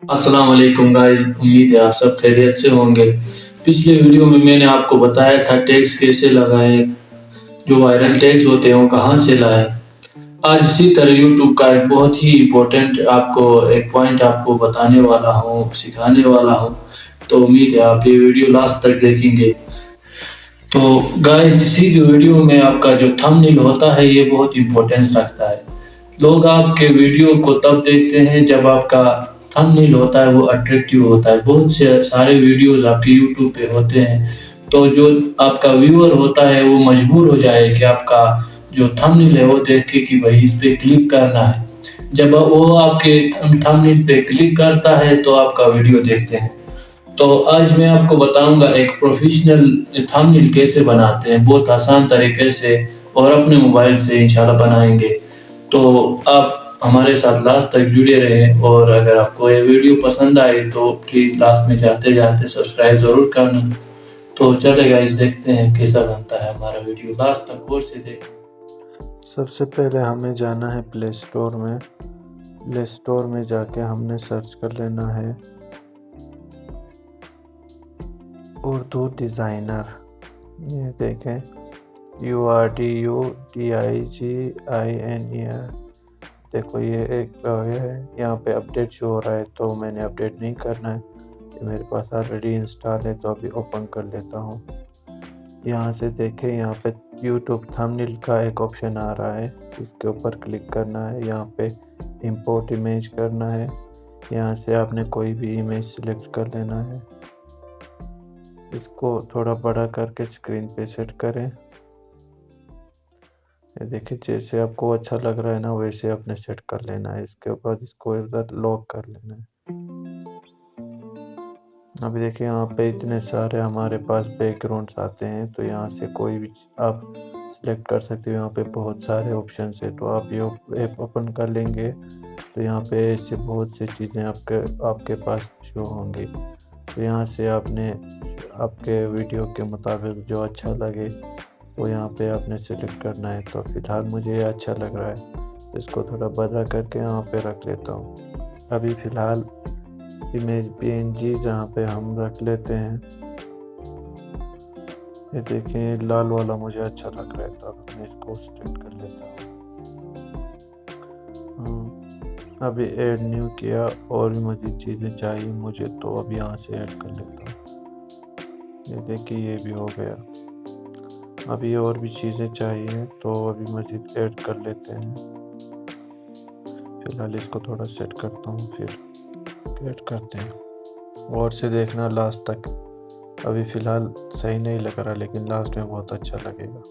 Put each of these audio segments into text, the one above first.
अस्सलाम वालेकुम गाइस, उम्मीद है आप सब खैरियत से होंगे। पिछले वीडियो में मैंने आपको बताया था टैग्स कैसे लगाएं, जो वायरल टैग्स होते हैं वो कहाँ से लाएं। आज इसी तरह यूट्यूब का एक बहुत ही इम्पोर्टेंट आपको एक पॉइंट आपको बताने वाला हूँ, सिखाने वाला हूँ। तो उम्मीद है आप ये वीडियो लास्ट तक देखेंगे। तो गाइस, इसी वीडियो में आपका जो थंबनेल होता है ये बहुत इम्पोर्टेंस रखता है। लोग आपके वीडियो को तब देखते हैं जब आपका थंबनेल होता है वो अट्रैक्टिव होता है। बहुत से सारे वीडियोस आपके यूट्यूब पे होते हैं, तो जो आपका व्यूअर होता है वो मजबूर हो जाए कि आपका जो थंबनेल है वो देख के कि भाई इस पे क्लिक करना है। जब वो आपके थंबनेल पे क्लिक करता है तो आपका वीडियो देखते हैं। तो आज मैं आपको बताऊंगा एक प्रोफेशनल थंबनेल कैसे बनाते हैं, बहुत आसान तरीके से, और अपने मोबाइल से इंशाल्लाह बनाएंगे। तो आप हमारे साथ लास्ट तक जुड़े रहें, और अगर आपको ये वीडियो पसंद आए तो प्लीज़ लास्ट में जाते जाते सब्सक्राइब ज़रूर करना। तो चलेगा, इस देखते हैं कैसा बनता है हमारा वीडियो, लास्ट तक गौर से देखें। सबसे पहले हमें जाना है प्ले स्टोर में। प्ले स्टोर में जाके हमने सर्च कर लेना है उर्दू डिज़ाइनर। ये देखें, URDUDIGINER। देखो ये एक है, यहाँ पे अपडेट शो हो रहा है तो मैंने अपडेट नहीं करना है, ये मेरे पास ऑलरेडी इंस्टॉल है। तो अभी ओपन कर लेता हूँ। यहाँ से देखें, यहाँ पे यूट्यूब थंबनेल का एक ऑप्शन आ रहा है, इसके ऊपर क्लिक करना है। यहाँ पे इंपोर्ट इमेज करना है। यहाँ से आपने कोई भी इमेज सिलेक्ट कर लेना है। इसको थोड़ा बड़ा करके स्क्रीन पे सेट करें। ये देखिए, जैसे आपको अच्छा लग रहा है ना वैसे आपने सेट कर लेना है। इसके बाद इसको इधर लॉक कर लेना है। अभी देखिए, यहाँ पे इतने सारे हमारे पास बैकग्राउंड्स आते हैं, तो यहाँ से कोई भी आप सिलेक्ट कर सकते हो। यहाँ पे बहुत सारे ऑप्शंस है, तो आप ये ऐप ओपन कर लेंगे तो यहाँ पे ऐसे बहुत सी चीज़ें आपके पास शो होंगी। तो यहाँ से आपने आपके वीडियो के मुताबिक जो अच्छा लगे वो यहाँ पे आपने सेलेक्ट करना है। तो फ़िलहाल मुझे ये अच्छा लग रहा है, इसको थोड़ा बड़ा करके यहाँ पे रख लेता हूँ। अभी फ़िलहाल इमेज PNG जहाँ पे हम रख लेते हैं। ये देखें, लाल वाला मुझे अच्छा लग रहा है, तो अब मैं इसको सेलेक्ट कर लेता हूँ। अभी ऐड न्यू किया, और भी मज़ीद चीज़ें चाहिए मुझे, तो अब यहाँ से ऐड कर लेता हूँ। ये देखिए, ये भी हो गया। अभी और भी चीज़ें चाहिए, तो अभी मज़ीद ऐड कर लेते हैं। फ़िलहाल इसको थोड़ा सेट करता हूँ, फिर ऐड करते हैं। और से देखना लास्ट तक। अभी फ़िलहाल सही नहीं लग रहा, लेकिन लास्ट में बहुत अच्छा लगेगा।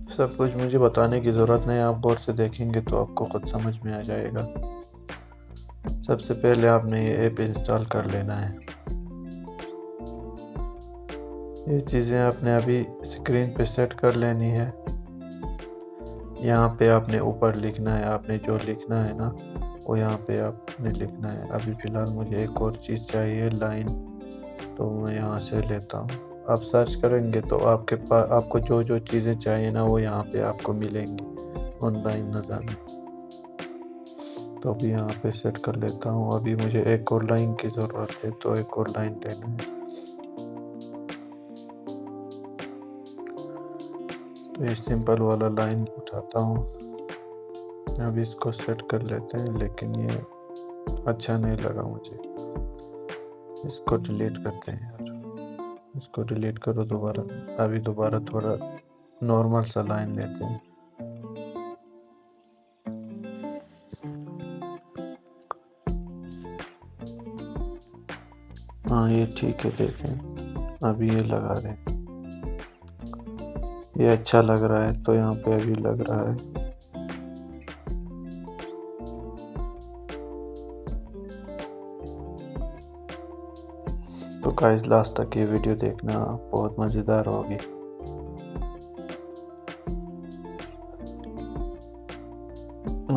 सब कुछ मुझे बताने की ज़रूरत नहीं, आप गौर से देखेंगे तो आपको खुद समझ में आ जाएगा। सबसे पहले आपने ये ऐप इंस्टॉल कर लेना है। ये चीज़ें आपने अभी स्क्रीन पे सेट कर लेनी है। यहाँ पे आपने ऊपर लिखना है, आपने जो लिखना है ना वो यहाँ पे आपने लिखना है। अभी फ़िलहाल मुझे एक और चीज़ चाहिए, लाइन, तो मैं यहाँ से लेता हूँ। आप सर्च करेंगे तो आपको जो जो चीज़ें चाहिए ना वो यहाँ पे आपको मिलेंगी ऑनलाइन नज़र में। तो अभी यहाँ पे सेट कर लेता हूँ। अभी मुझे एक और लाइन की ज़रूरत है, तो एक और लाइन लेना है। तो ये सिंपल वाला लाइन उठाता हूँ। अभी इसको सेट कर लेते हैं, लेकिन ये अच्छा नहीं लगा मुझे, इसको डिलीट करते हैं यार। इसको डिलीट करो दोबारा। अभी दोबारा थोड़ा नॉर्मल सा लाइन लेते हैं। हाँ, ये ठीक है। देखें, अभी ये लगा रहे हैं, ये अच्छा लग रहा है, तो यहाँ पे अभी लग रहा है। तो गाइस, लास्ट तक ये वीडियो देखना, बहुत मज़ेदार होगी।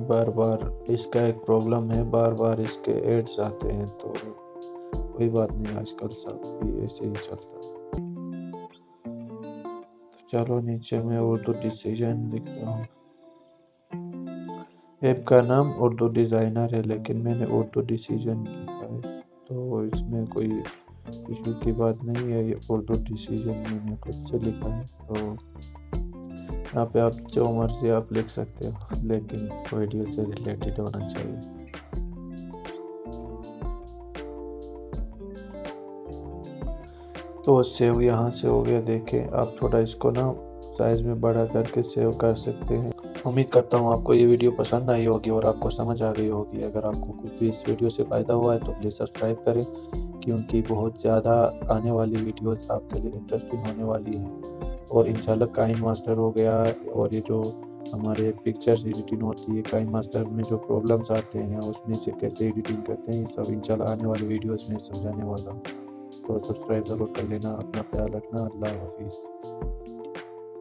बार बार इसका एक प्रॉब्लम है, बार बार इसके एड्स आते हैं, तो कोई बात नहीं, आजकल सब भी ऐसे ही चलता है। तो चलो नीचे मैं उर्दू डिसीजन लिखता हूँ। ऐप का नाम उर्दू डिज़ाइनर है, लेकिन मैंने उर्दू डिसीजन लिखा है, तो इसमें कोई इशू की बात नहीं है। ये उर्दू डिसीजन मैंने खुद से लिखा है, तो यहाँ पे आप जो मर्जी आप लिख सकते हो, लेकिन वीडियो से रिलेटेड होना चाहिए। तो सेव यहाँ से हो गया। देखें, आप थोड़ा इसको ना साइज़ में बड़ा करके सेव कर सकते हैं। उम्मीद करता हूँ आपको ये वीडियो पसंद आई होगी और आपको समझ आ गई होगी। अगर आपको कुछ भी इस वीडियो से फ़ायदा हुआ है तो प्लीज़ सब्सक्राइब करें, क्योंकि बहुत ज़्यादा आने वाली वीडियोस आपके लिए इंटरेस्टिंग होने वाली हैं। और इंशाल्लाह काइन मास्टर हो गया, और ये जो हमारे पिक्चर्स एडिटिंग होती है, काइन मास्टर में जो प्रॉब्लम्स आते हैं उसमें से कैसे एडिटिंग करते हैं, ये सब इंशाल्लाह आने वाली वीडियोज़ में समझाने वाला हूँ। तो सब्सक्राइब ज़रूर कर लेना। अपना ख्याल रखना। अल्लाह हाफिज़।